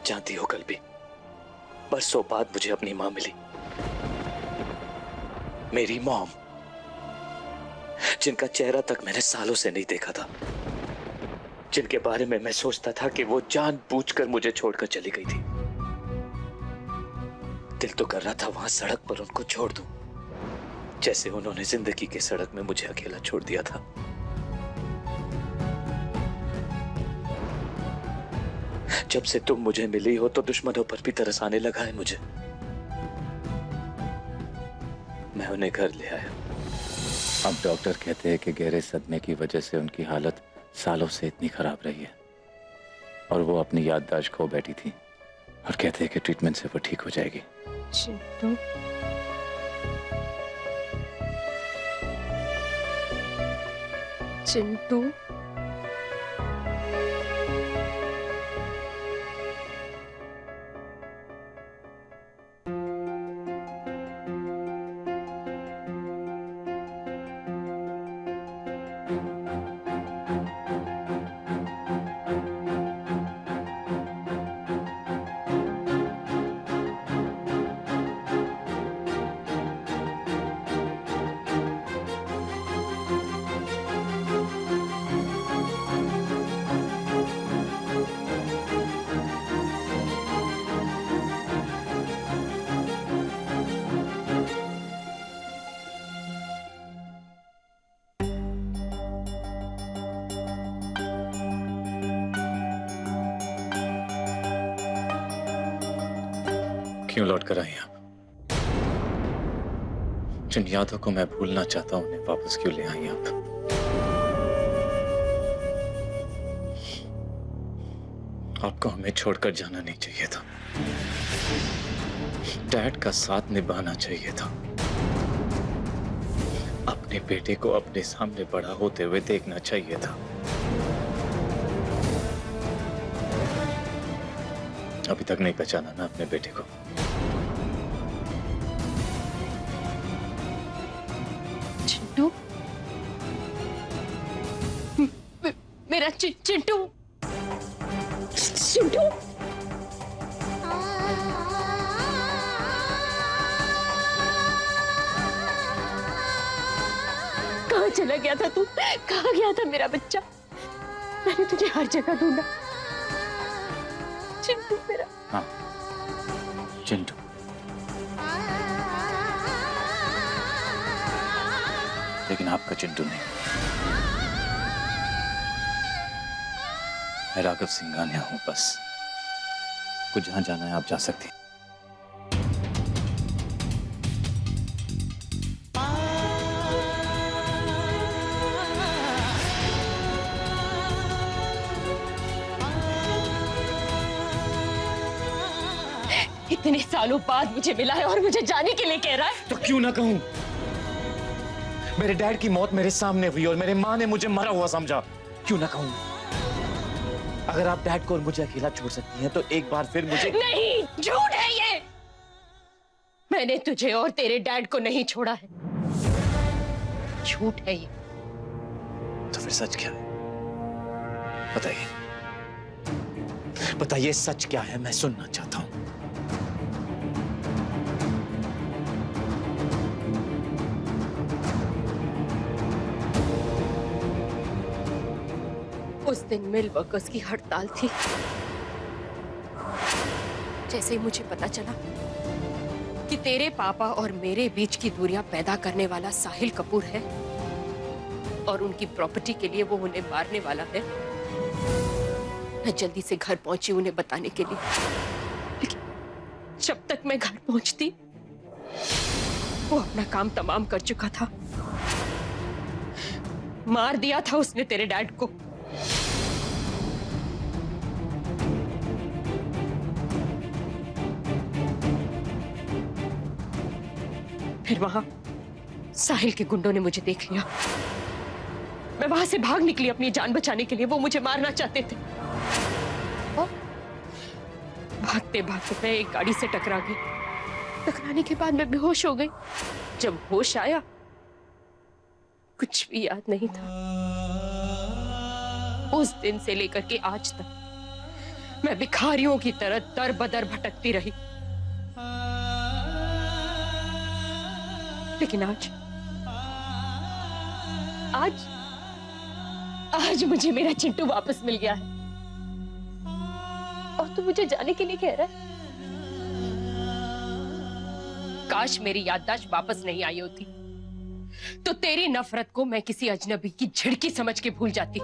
जानती हो, कल भी बरसों बाद मुझे अपनी मां मिली, मेरी मॉम, जिनका चेहरा तक मैंने सालों से नहीं देखा था, जिनके बारे में मैं सोचता था कि वो जानबूझकर मुझे छोड़कर चली गई थी। दिल तो कर रहा था वहां सड़क पर उनको छोड़ दूं, जैसे उन्होंने जिंदगी के सड़क में मुझे अकेला छोड़ दिया था। जब से तुम मुझे मिली हो तो दुश्मनों पर भी तरस आने लगा है मुझे। मैं उन्हें घर ले आया। अब डॉक्टर कहते हैं कि गहरे सदमे की वजह से उनकी हालत सालों से इतनी खराब रही है और वो अपनी याददाश्त खो बैठी थी, और कहते हैं कि ट्रीटमेंट से वो ठीक हो जाएगी। चिंटू, चिंटू, क्यों लौट कर आई आप? जिन यादों को मैं भूलना चाहता हूं उन्हें वापस क्यों ले आई आप? आपको हमें छोड़कर जाना नहीं चाहिए था, डैड का साथ निभाना चाहिए था, अपने बेटे को अपने सामने बड़ा होते हुए देखना चाहिए था। अभी तक नहीं पहचाना ना अपने बेटे को? चिंटू, मेरा चिंटू, चिंटू, कहाँ चला गया था तू? कहाँ गया था मेरा बच्चा? मैंने तुझे हर जगह ढूंढा। चिंटू मेरा। हाँ, चिंटू। लेकिन आपका चिंटू नहीं। मैं राघव सिंघानिया हूं बस। कुछ जहां जाना है आप जा सकती हैं। इतने सालों बाद मुझे मिला है और मुझे जाने के लिए कह रहा है? तो क्यों ना कहूं? मेरे डैड की मौत मेरे सामने हुई और मेरी माँ ने मुझे मरा हुआ समझा। क्यों ना कहूं? अगर आप डैड को और मुझे अकेला छोड़ सकती हैं तो एक बार फिर मुझे। नहीं, झूठ है ये। मैंने तुझे और तेरे डैड को नहीं छोड़ा है। झूठ है ये। तो फिर सच क्या है? बताइए, बताइए सच क्या है? मैं सुनना चाहता हूं। उस दिन मिल वर्कर्स की हड़ताल थी। जैसे ही मुझे पता चला कि तेरे पापा और मेरे बीच की दूरियां पैदा करने वाला साहिल कपूर है और उनकी प्रॉपर्टी के लिए वो उन्हें मारने वाला है, मैं जल्दी से घर पहुंची उन्हें बताने के लिए। लेकिन जब तक मैं घर पहुंचती वो अपना काम तमाम कर चुका था। मार दिया था उसने तेरे डैड को। फिर वहां साहिल के गुंडों ने मुझे देख लिया। मैं वहां से भाग निकली अपनी जान बचाने के लिए। वो मुझे मारना चाहते थे। भागते भागते मैं एक गाड़ी से टकरा गई। टकराने के बाद मैं बेहोश हो गई। जब होश आया कुछ भी याद नहीं था। उस दिन से लेकर के आज तक मैं भिखारियों की तरह दर बदर भटकती रही। लेकिन आज मुझे मेरा चिंटू वापस मिल गया है और तू मुझे जाने के लिए कह रहा है। काश मेरी याददाश्त वापस नहीं आई होती तो तेरी नफरत को मैं किसी अजनबी की झिड़की समझ के भूल जाती।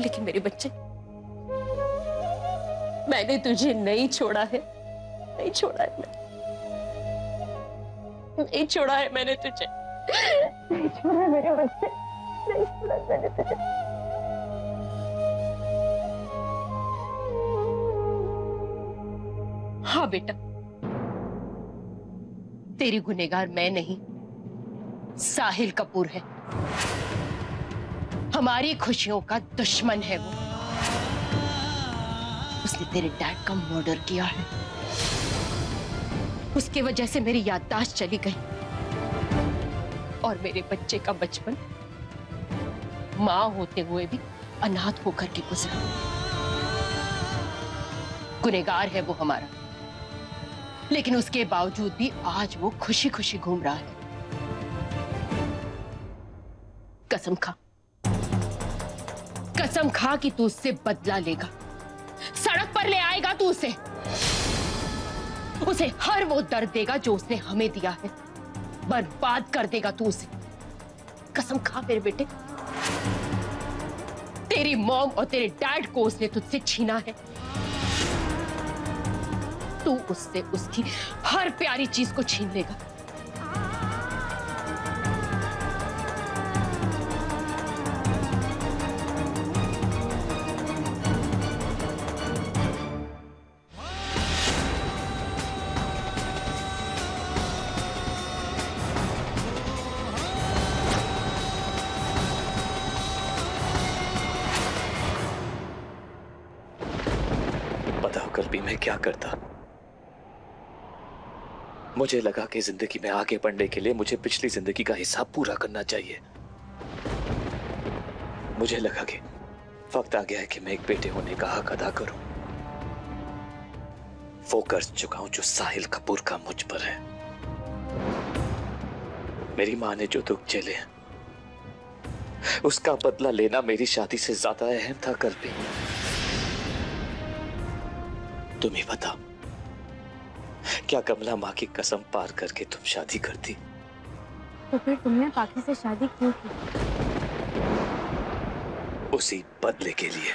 लेकिन मेरे बच्चे, मैंने तुझे नहीं छोड़ा है, नहीं छोड़ा है, नहीं छोड़ा है मैंने तुझे, नहीं छोड़ा मेरे बच्चे, नहीं छोड़ा मैंने तुझे। हाँ बेटा, तेरी गुनहगार मैं नहीं, साहिल कपूर है। हमारी खुशियों का दुश्मन है वो। उसने तेरे डैड का मर्डर किया है। उसकी वजह से मेरी याददाश्त चली गई और मेरे बच्चे का बचपन मां होते हुए भी अनाथ होकर के गुजरा। गुनहगार है वो हमारा, लेकिन उसके बावजूद भी आज वो खुशी खुशी घूम रहा है। कसम खा, कसम खा कि तू उससे बदला लेगा। सड़क पर ले आएगा तू उसे हर वो दर्द देगा जो उसने हमें दिया है। बर्बाद कर देगा तू उसे। कसम खा मेरे बेटे। तेरी मॉम और तेरे डैड को उसने तुझसे छीना है। तू उससे उसकी हर प्यारी चीज को छीन लेगा। पता होकर भी मैं क्या करता। मुझे लगा कि जिंदगी में आगे बढ़ने के लिए मुझे पिछली जिंदगी का हिसाब पूरा करना चाहिए। मुझे लगा कि वक्त आ गया है कि मैं एक बेटे होने का हक अदा करूं। वो कर्ज चुकाऊं जो साहिल कपूर का मुझ पर है। मेरी मां ने जो दुख झेले हैं उसका बदला लेना मेरी शादी से ज्यादा अहम था। कर भी तुम ही बताओ, क्या कमला माँ की कसम पार करके तुम शादी करती? तो फिर तुमने पाकी से शादी क्यों की? उसी बदले के लिए।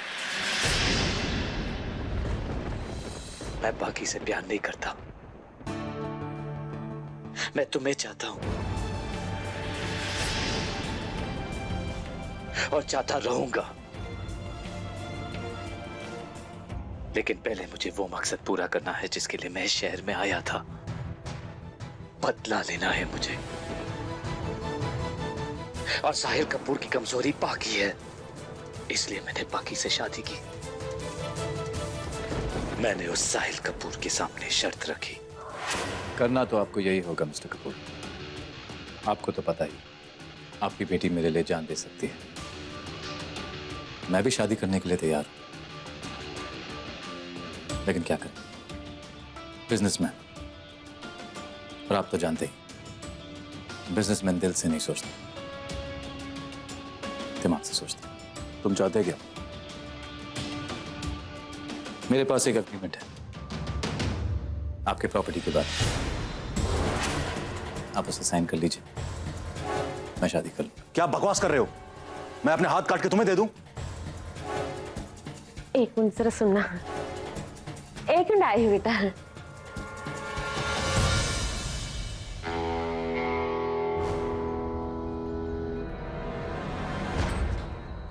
मैं पाकी से प्यार नहीं करता। मैं तुम्हें चाहता हूं और चाहता रहूंगा, लेकिन पहले मुझे वो मकसद पूरा करना है जिसके लिए मैं इस शहर में आया था। बदला लेना है मुझे। और साहिल कपूर की कमजोरी पाकी है, इसलिए मैंने पाकी से शादी की। मैंने उस साहिल कपूर के सामने शर्त रखी। करना तो आपको यही होगा मिस्टर कपूर। आपको तो पता ही, आपकी बेटी मेरे लिए जान दे सकती है। मैं भी शादी करने के लिए तैयार हूं, लेकिन क्या करें, बिजनेसमैन। और आप तो जानते ही, बिजनेसमैन दिल से नहीं सोचते, दिमाग से सोचते। तुम चाहते क्या? मेरे पास एक एग्रीमेंट है आपके प्रॉपर्टी के बाद। आप उसे साइन कर लीजिए, मैं शादी कर लूं। क्या बकवास कर रहे हो? मैं अपने हाथ काट के तुम्हें दे दूं? एक मिनट जरा सुनना। एक मिनट आई हूँ बेटा।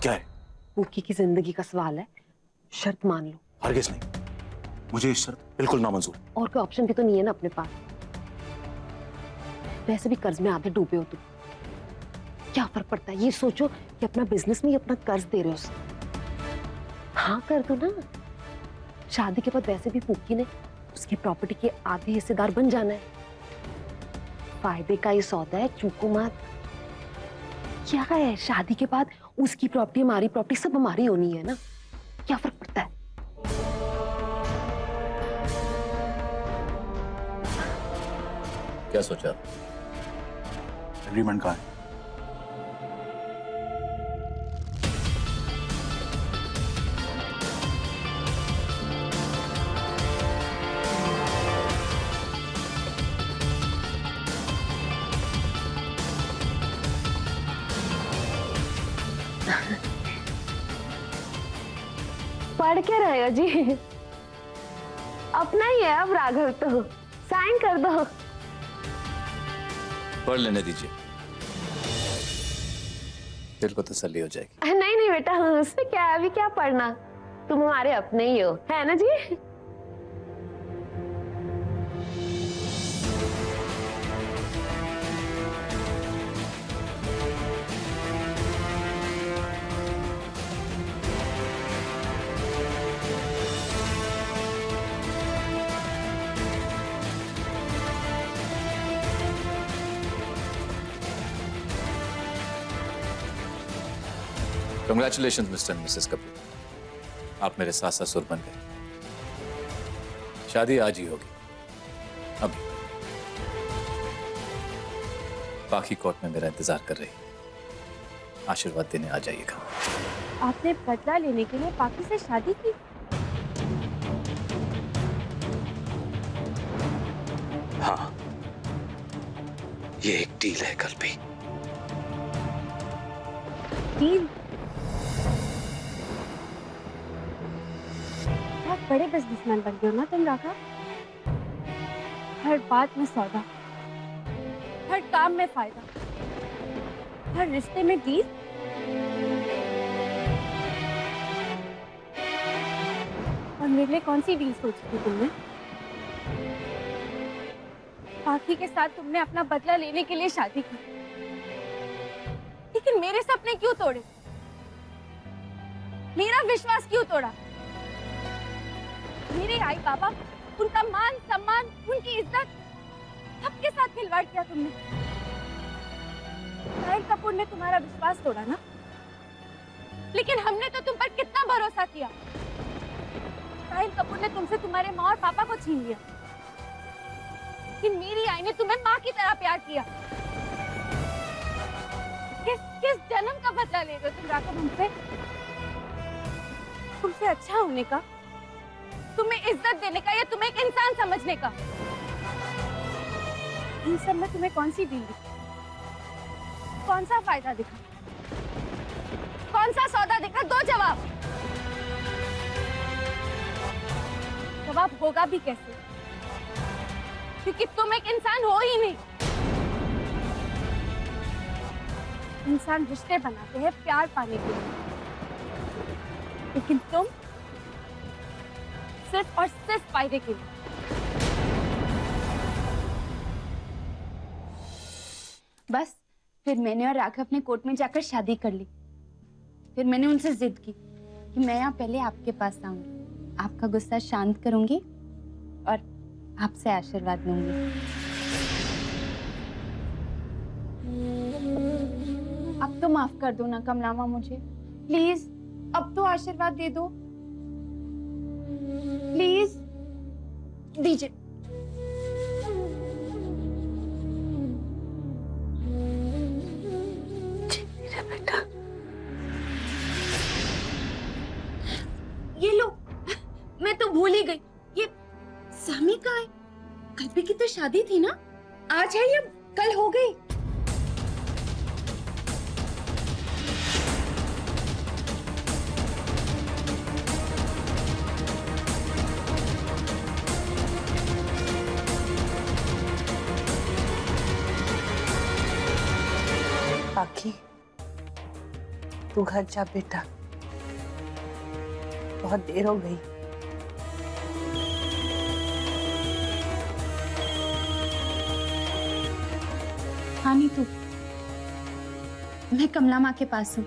क्या है? मुक्की की जिंदगी का सवाल है, शर्त मान लो। हरगिज नहीं, मुझे ये शर्त बिल्कुल नामंजूर। और कोई ऑप्शन भी तो नहीं है ना अपने पास। वैसे भी कर्ज में आधे डूबे हो तुम, क्या फर्क पड़ता है? ये सोचो कि अपना बिजनेस में ही अपना कर्ज दे रहे हो उसको। हाँ कर दो ना। शादी के बाद वैसे भी मुक्की ने उसकी प्रॉपर्टी के आधे हिस्सेदार बन जाना है। फायदे का ये सौदा है, चूको मत। क्या है, शादी के बाद उसकी प्रॉपर्टी हमारी प्रॉपर्टी सब हमारी होनी है ना, क्या फर्क पड़ता है? क्या सोचा? एग्रीमेंट कहाँ है? पढ़ के रहेगा जी, अपना ही है अब राघव, तो साइन कर दो। पढ़ लेने दीजिए, दिल को तसल्ली हो जाएगी। नहीं नहीं बेटा, उसमें क्या है, अभी क्या पढ़ना, तुम हमारे अपने ही हो, है ना जी? Congratulation Mr and Mrs Kapoor, आप मेरे सास ससुर बन गए। शादी आज ही होगी, अभी। बाकी कोर्ट में मेरा इंतजार कर रही है, आशीर्वाद देने आ जाइएगा। आपने बदला लेने के लिए पाकी से शादी की? हाँ, ये एक डील है कल्पी। डील? बहुत बड़े बिजनेसमैन बन गए हो ना तुम राघव। हर बात में सौदा, हर काम में फायदा, हर रिश्ते में डील। और मेरे लिए कौन सी डील सोची थी तुमने? पाकी के साथ तुमने अपना बदला लेने के लिए शादी की, लेकिन मेरे सपने क्यों तोड़े? मेरा विश्वास क्यों तोड़ा? मेरे आई बाबा, उनका मान सम्मान, उनकी इज्जत, सबके साथ खिलवाड़ किया तुमने। साहिल कपूर ने तुम्हारा विश्वास तोड़ा ना, लेकिन हमने तो तुम पर कितना भरोसा किया। साहिल कपूर ने तुमसे तुम्हारे माँ और पापा को छीन लिया, लेकिन मेरी आई ने तुम्हें माँ की तरह प्यार किया। किस जन्म का बदला ले रहे हो तुम राघव हमसे? तुमसे अच्छा होने का, तुम्हें इज्जत देने का, या तुम्हें एक इंसान समझने का? इन सब में तुम्हें कौन सी डील दिखी? कौन सा फायदा दिखा? कौन सा सौदा दिखा? दो जवाब। जवाब होगा भी कैसे, क्योंकि तुम एक इंसान हो ही नहीं। इंसान रिश्ते बनाते हैं प्यार पाने के लिए, लेकिन तुम सिर्फ और सिर्फ फायदे के लिए। बस फिर मैंने और राघव ने कोर्ट में जाकर शादी कर ली। फिर मैंने उनसे जिद की कि मैं यहाँ पहले आपके पास आऊंगी, आपका गुस्सा शांत करूंगी और आपसे आशीर्वाद लूंगी। अब तो माफ कर दो ना कमलामा मुझे, प्लीज अब तो आशीर्वाद दे दो, प्लीज दीजिए। मेरा बेटा, ये लो, मैं तो भूल ही गई, ये सामी का है। कल्पी की तो शादी थी ना, आज है या कल हो गई? पाकी, तू घर जा बेटा, बहुत देर हो गई। हाँ नीतू, मैं कमला माँ के पास हूँ।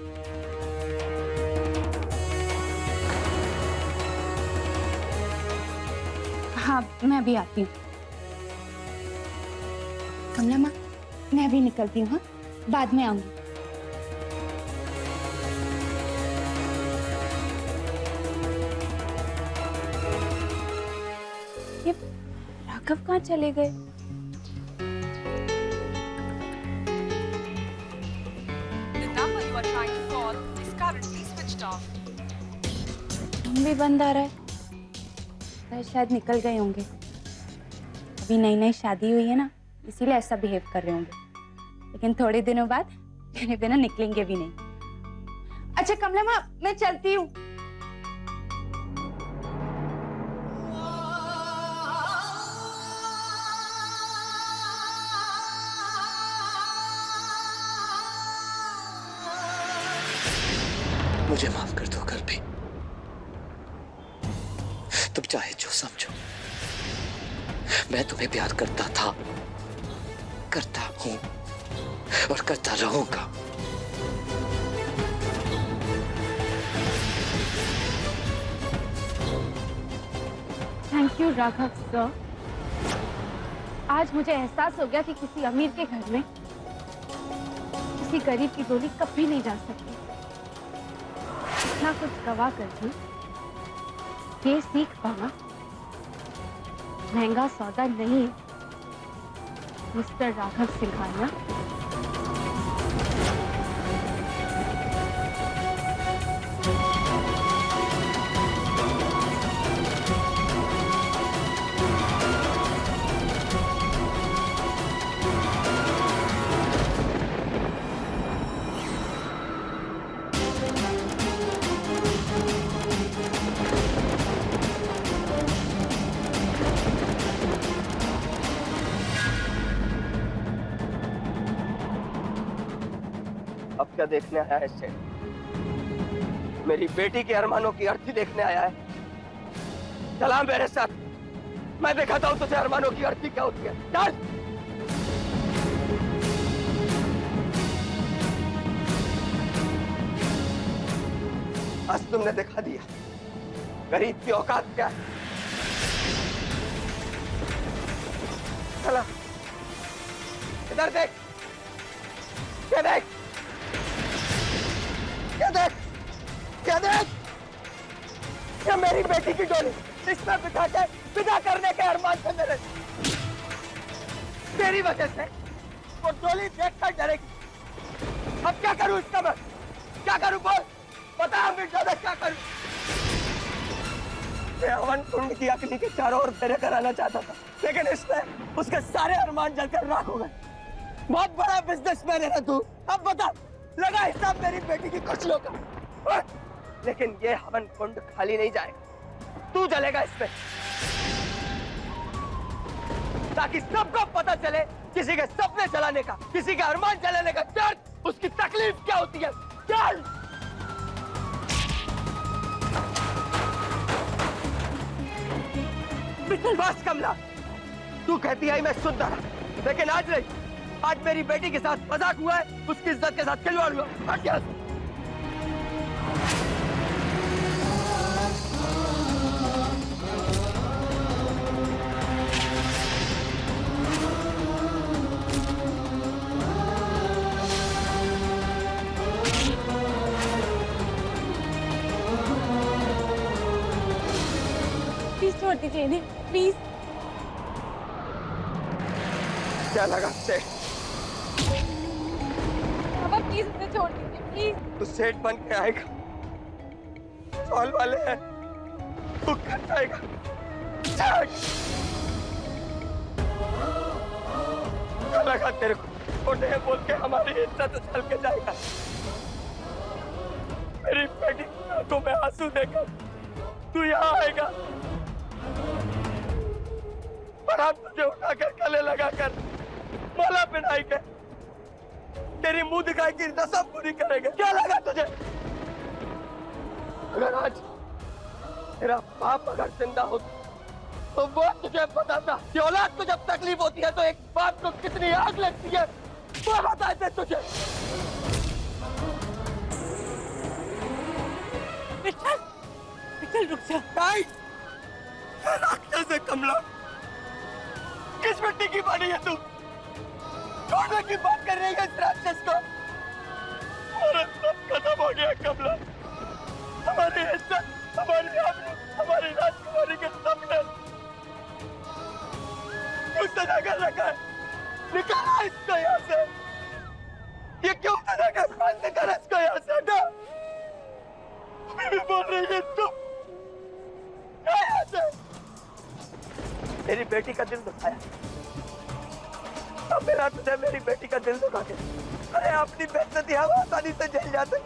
हाँ मैं अभी आती हूँ। कमला माँ, मैं अभी निकलती हूँ, हाँ बाद में आऊंगी। ये राघव कहाँ चले गए? The number you are trying to call is currently switched off. Phone भी बंद आ रहा है। शायद निकल गए होंगे। अभी नई नई शादी हुई है ना, इसीलिए ऐसा बिहेव कर रहे होंगे। लेकिन थोड़े दिनों बाद मेरे बिना निकलेंगे भी नहीं। अच्छा कमला माँ, मैं चलती हूँ। मुझे माफ कर दो कल भी। तुम चाहे जो समझो, मैं तुम्हें प्यार करता था, करता हूं और करता रहूंगा। Thank you Raghav sir. आज मुझे एहसास हो गया कि किसी अमीर के घर में किसी गरीब की डोली कभी नहीं जा सकती। इतना कुछ गवा कर भी ये सीख पाना महंगा सौदा नहीं है मिस्टर राघव सिंघानिया। अब क्या देखने आया है सेठ? मेरी बेटी के अरमानों की अर्थी देखने आया है? चला मेरे साथ, मैं दिखाता हूं तुझे अरमानों की अर्थी क्या होती है। चल। आज तुमने दिखा दिया गरीब की औकात क्या है। चला, इधर देख, ये देख, क्या देख, क्या देख, ये मेरी बेटी की डोली, इसमें बिठा के विदा करने के अरमान थे मेरे। तेरी वजह से वो डोली देखकर डरेगी। अब क्या करूं इसका मैं? क्या करूं बोल, बता अमित, क्या करूं? मैं हवन कुंड की अग्नि के चारों ओर फेरे कराना चाहता था, लेकिन इसने उसके सारे अरमान जलकर राख हो गए। बहुत बड़ा बिजनेसमैन है ना तू, अब बता, लगा हिसाब मेरी बेटी की खुशियों का। लेकिन ये हवन कुंड खाली नहीं जाएगा, तू जलेगा इसमें, ताकि सबको पता चले किसी के सपने जलाने का, किसी के अरमान जलाने का दर्द, उसकी तकलीफ क्या होती है। चल। बस कमला, तू कहती है मैं शुद्ध रहा, लेकिन आज नहीं, आज मेरी बेटी के साथ मजाक हुआ है, उसकी इज्जत के साथ खिलवाड़ हुआ। हट जा। प्लीज छोड़ दीजिए इन्हें, प्लीज। क्या लगा सेठ? पापा प्लीज इन्हें छोड़ दीजिए, प्लीज। तू सेठ बन के आएगा, सवाल वाले हैं, तू कर जाएगा। क्या लगा तेरे को? छोटे बोल के हमारी इज्जत उछल के जाएगा। मेरी बेटी की आंखों में आंसू देकर तू यहाँ आएगा, और हम तुझे उठाकर गले लगाकर माला पहनाई के तेरी मुंह दिखाई की रस्म पूरी करेंगे। क्या लगा तुझे? अगर आज तेरा बाप अगर जिंदा होता तो वो तुझे बताता कि औलाद को जब तकलीफ होती है तो एक बाप को कितनी आग लगती है, वो बताते तुझे। विठल, विठल रुक जा। राक्षस है कमला, किस मिट्टी की बनी है तू? छोड़ने की बात कर रही है इस राक्षस को। और सब खत्म हो गया कमला, हमारी इज्जत, हमारी आबरू, हमारी राजकुमारी के सपने तना कर रखा है? निकाला इसको यहाँ से। ये क्यों तना कर? बंद कर इसको यहाँ से, हटा। अभी भी बोल रही है तुम। क्या यहाँ से? मेरी बेटी का दिल दुखाया। अब मेरा तुझे मेरी बेटी का दिल दुखा के, अरे अपनी बेइज्जती हम आसानी से झेल जाते,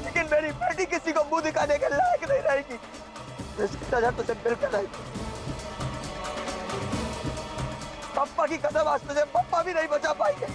लेकिन मेरी बेटी किसी को मुंह दिखाने के लायक नहीं रहेगी। इसकी सजा तुझे मिलकर रहेगी। पप्पा की कसम, आज तुझे पप्पा भी नहीं बचा पाएंगे।